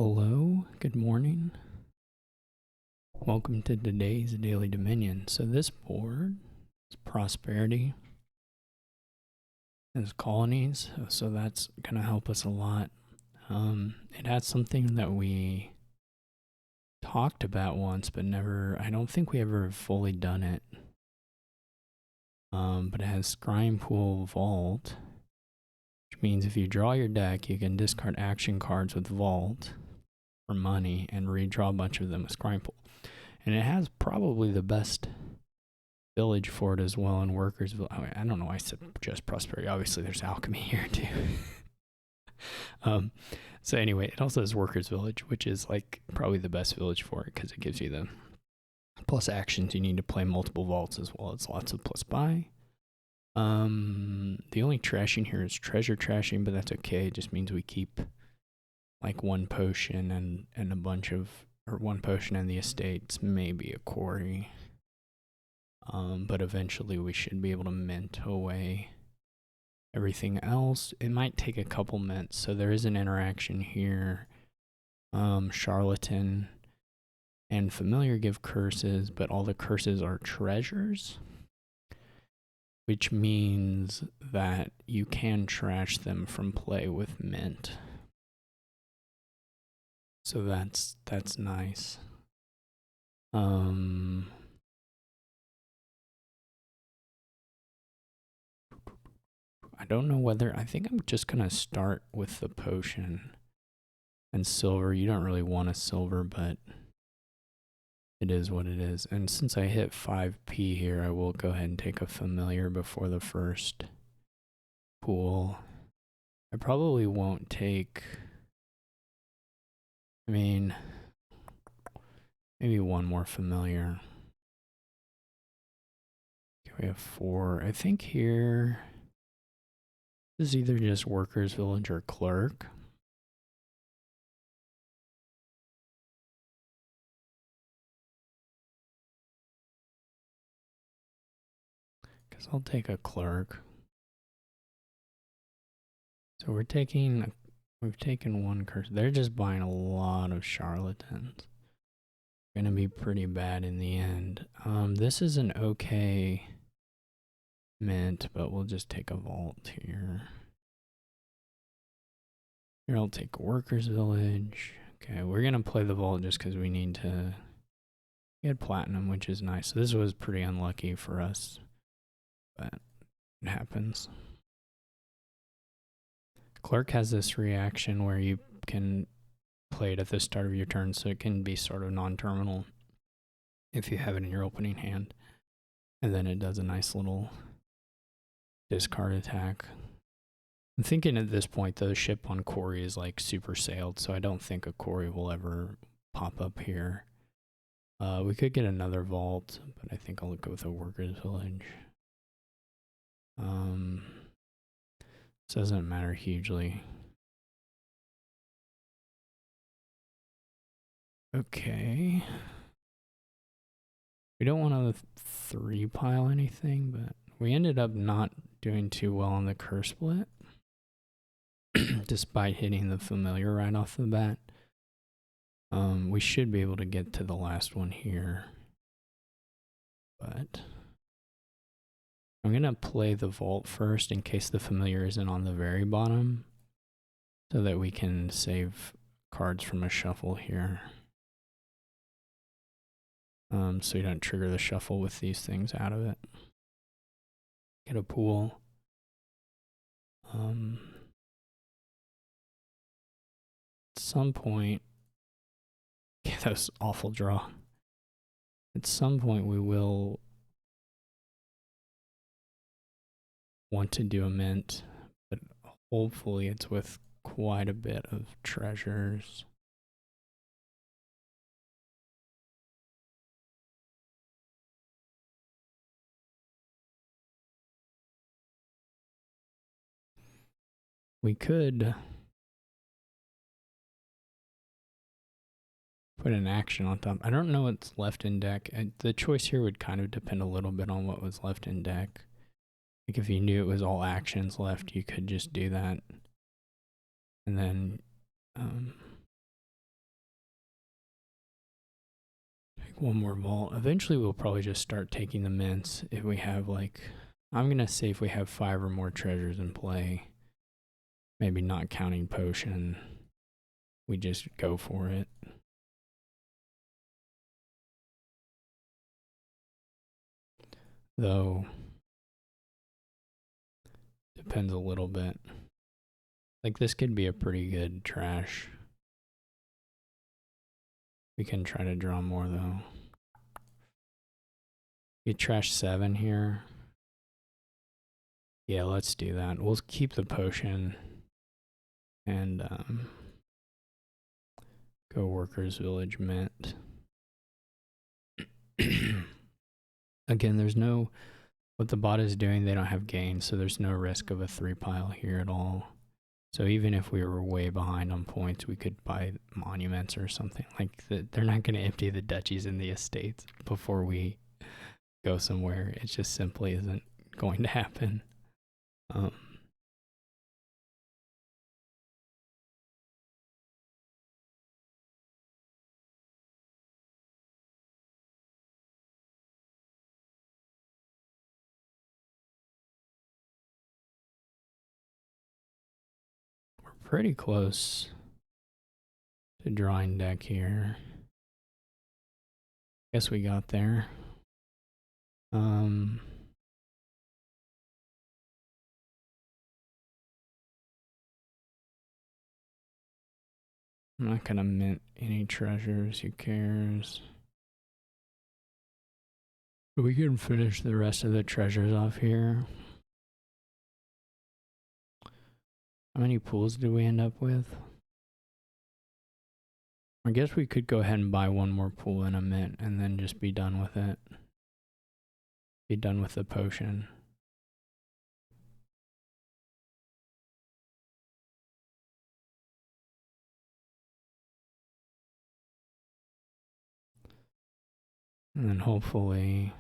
Hello, good morning. Welcome to today's Daily Dominion. So this board is prosperity as colonies, so that's going to help us a lot. It has something that we talked about once, but I don't think we ever fully done it. But it has Scrying Pool Vault, which means if you draw your deck, you can discard action cards with Vault for money and redraw a bunch of them with Scrying Pool. And it has probably the best village for it as well in Workersville. I don't know why I said just prosperity. Obviously, there's alchemy here too. So anyway, it also has Workers Village, which is like probably the best village for it because it gives you the plus actions. You need to play multiple vaults as well as lots of plus buy. The only trashing here is treasure trashing, but that's okay. It just means we keep like one potion and a bunch of, or one potion and the estates, maybe a quarry. But eventually we should be able to mint away everything else. It might take a couple mints, so there is an interaction here. Charlatan and Familiar give curses, but all the curses are treasures, which means that you can trash them from play with mint. So that's nice. I don't know whether, I think I'm just going to start with the potion and silver. You don't really want a silver, but it is what it is. And since I hit 5p here, I will go ahead and take a familiar before the first pool. I probably won't take, maybe one more familiar. Okay, we have 4. I think here, this is either just Workers Village or Clerk. Because I'll take a Clerk. So we've taken one curse. They're just buying a lot of charlatans. Gonna be pretty bad in the end. This is an okay mint, but we'll just take a vault here. Here I'll take Workers Village. Okay, we're gonna play the vault just because we need to get platinum, which is nice. So this was pretty unlucky for us, but it happens. Clerk has this reaction where you can play it at the start of your turn, so it can be sort of non-terminal if you have it in your opening hand. And then it does a nice little discard attack. I'm thinking at this point the ship on Quarry is like super sailed, so I don't think a Quarry will ever pop up here. We could get another vault, but I think I'll go with a Workers Village. This doesn't matter hugely. Okay. We don't want to 3-pile anything, but we ended up not doing too well on the curse split. Despite hitting the familiar right off the bat. We should be able to get to the last one here. But I'm going to play the vault first in case the familiar isn't on the very bottom, so that we can save cards from a shuffle here. So you don't trigger the shuffle with these things out of it. Get a pool. At some point, yeah, that was awful draw. At some point we will want to do a mint, but hopefully it's with quite a bit of treasures. We could put an action on top. I don't know what's left in deck. The choice here would kind of depend a little bit on what was left in deck. Like if you knew it was all actions left, you could just do that. And then one more vault. Eventually we'll probably just start taking the mints if we have like, I'm gonna say if we have 5 or more treasures in play, maybe not counting potion, we just go for it. Though, depends a little bit. Like this could be a pretty good trash. We can try to draw more though. You trash 7 here. Yeah, let's do that. We'll keep the potion and go Workers Village mint. Again, there's no, what the bot is doing, they don't have gain, so there's no risk of a 3 pile here at all. So even if we were way behind on points, we could buy monuments or something. Like they're not going to empty the duchies and the estates before we go somewhere. It just simply isn't going to happen. We're pretty close to drawing deck here. Guess we got there. I'm not gonna mint any treasures, who cares? We can finish the rest of the treasures off here. How many pools did we end up with? I guess we could go ahead and buy one more pool and a mint and then just be done with it. Be done with the potion. And then hopefully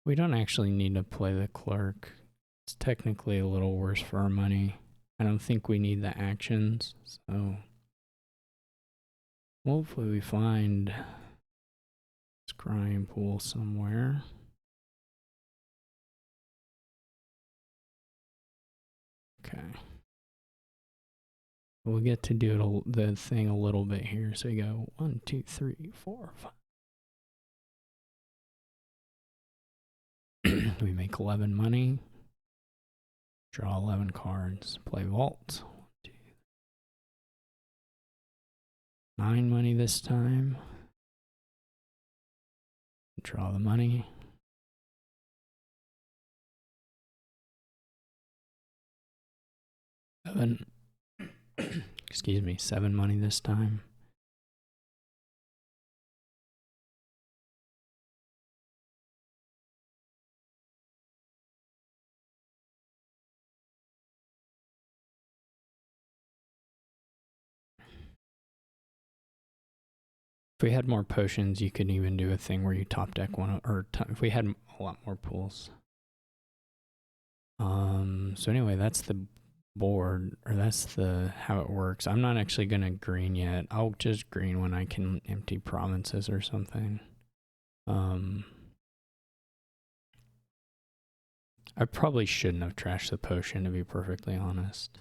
we don't actually need to play the clerk. It's technically a little worse for our money. I don't think we need the actions, so hopefully we find scrying pool somewhere. Okay. We'll get to do the thing a little bit here. So you go 1, 2, 3, 4, 5. We make 11 money. Draw 11 cards. Play vault. 1, 2, 9 money this time. Draw the money. Excuse me, 7 money this time. If we had more potions, you could even do a thing where you top deck one, or if we had a lot more pools. So anyway, that's the board, or that's the how it works. I'm not actually gonna green yet. I'll just green when I can empty provinces or something. I probably shouldn't have trashed the potion, to be perfectly honest.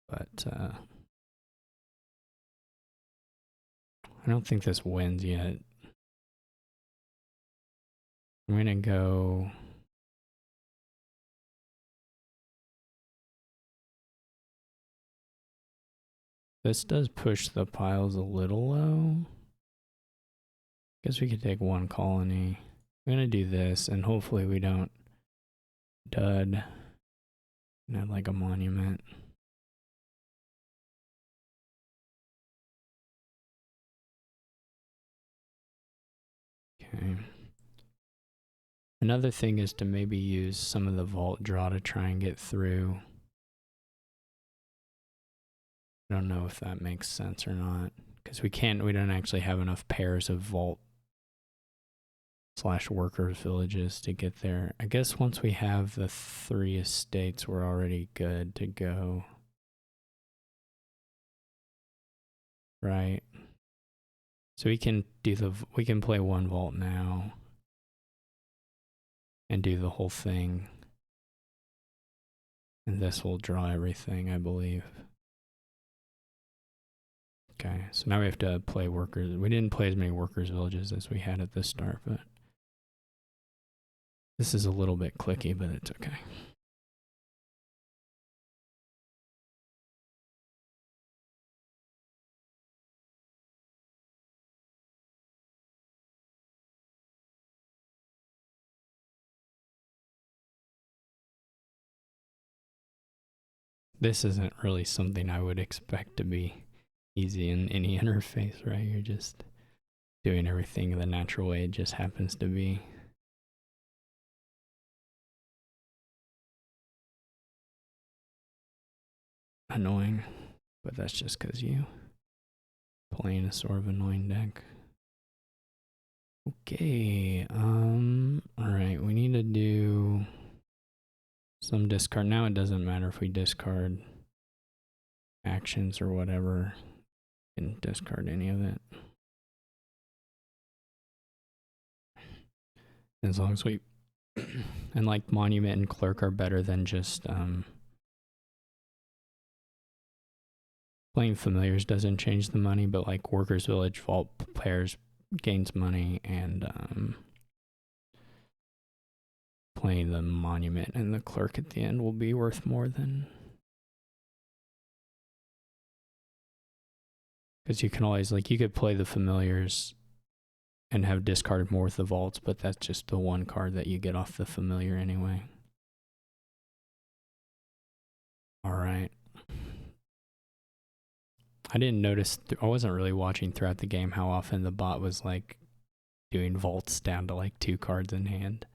But I don't think this wins yet. I'm gonna go. This does push the piles a little low. Guess we could take 1 colony. I'm gonna do this, and hopefully we don't dud and add like a monument. Okay. Another thing is to maybe use some of the vault draw to try and get through. I don't know if that makes sense or not, because we don't actually have enough pairs of vault / workers villages to get there. I guess once we have the 3 estates, we're already good to go. Right. So we can play one vault now and do the whole thing. And this will draw everything, I believe. Okay, so now we have to play workers. We didn't play as many workers villages as we had at the start, but this is a little bit clicky, but it's okay. This isn't really something I would expect to be easy in any interface, right? You're just doing everything the natural way it just happens to be. Annoying, but that's just because you playing a sort of annoying deck. Okay, alright, we need to do some discard. Now it doesn't matter if we discard actions or whatever. We can discard any of it. As long as we and like Monument and Clerk are better than just playing Familiars doesn't change the money, but like Workers Village Vault pairs gains money, and playing the Monument and the Clerk at the end will be worth more than, because you can always, like, you could play the Familiars and have discarded more with the vaults, but that's just the one card that you get off the familiar anyway. Alright. I didn't notice, I wasn't really watching throughout the game how often the bot was like doing vaults down to like 2 cards in hand.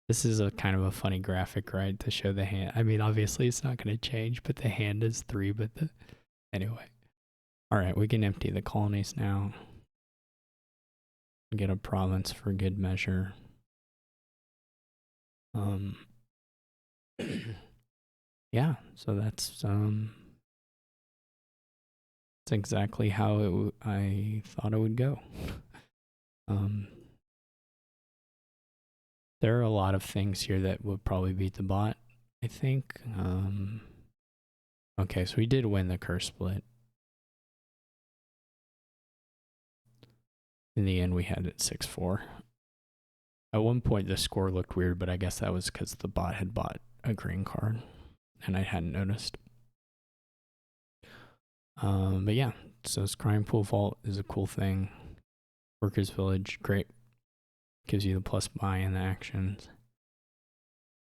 This is a kind of a funny graphic, right, to show the hand. I mean, obviously it's not going to change, but the hand is 3, but the... Anyway. Alright, we can empty the colonies now. Get a province for good measure. Yeah, so that's exactly how I thought it would go. There are a lot of things here that would probably beat the bot, I think. Okay, so we did win the curse split. In the end, we had it 6-4. At one point, the score looked weird, but I guess that was because the bot had bought a green card, and I hadn't noticed. But yeah, so Scrying Pool Vault is a cool thing. Workers Village, great. Gives you the plus buy in the actions.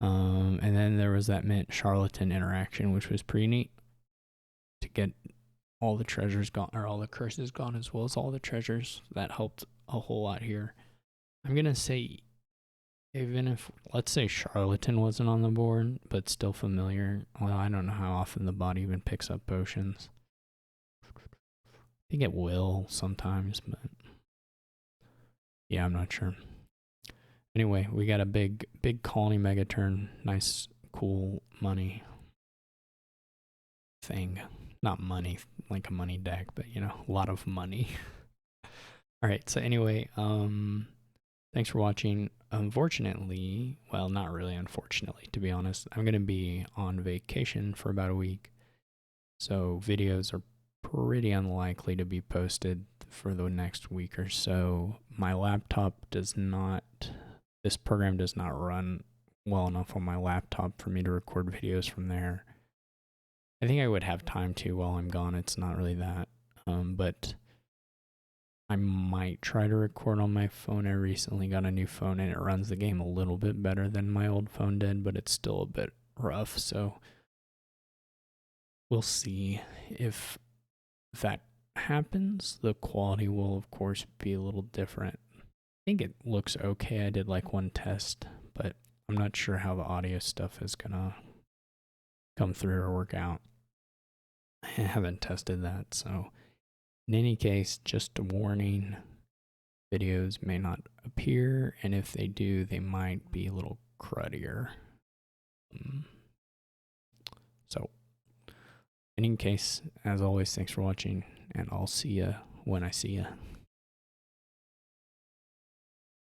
And then there was that Mint Charlatan interaction, which was pretty neat. To get all the treasures gone, or all the curses gone, as well as all the treasures. That helped a whole lot here. I'm gonna say, even if, let's say Charlatan wasn't on the board, but still familiar. Well, I don't know how often the bot even picks up potions. I think it will sometimes, but yeah, I'm not sure. Anyway, we got a big colony mega turn. Nice, cool money thing. Not money, like a money deck, but you know, a lot of money. Alright, so anyway, thanks for watching. Unfortunately, well, not really unfortunately, to be honest, I'm going to be on vacation for about a week. So videos are pretty unlikely to be posted for the next week or so. My laptop does not, this program does not run well enough on my laptop for me to record videos from there. I think I would have time to while I'm gone. It's not really that. But I might try to record on my phone. I recently got a new phone and it runs the game a little bit better than my old phone did, but it's still a bit rough. So we'll see if that happens. The quality will, of course, be a little different. I think it looks okay. I did like one test, but I'm not sure how the audio stuff is gonna come through or work out. I haven't tested that, so in any case, just a warning, videos may not appear, and if they do, they might be a little cruddier. So, in any case, as always, thanks for watching, and I'll see ya when I see ya.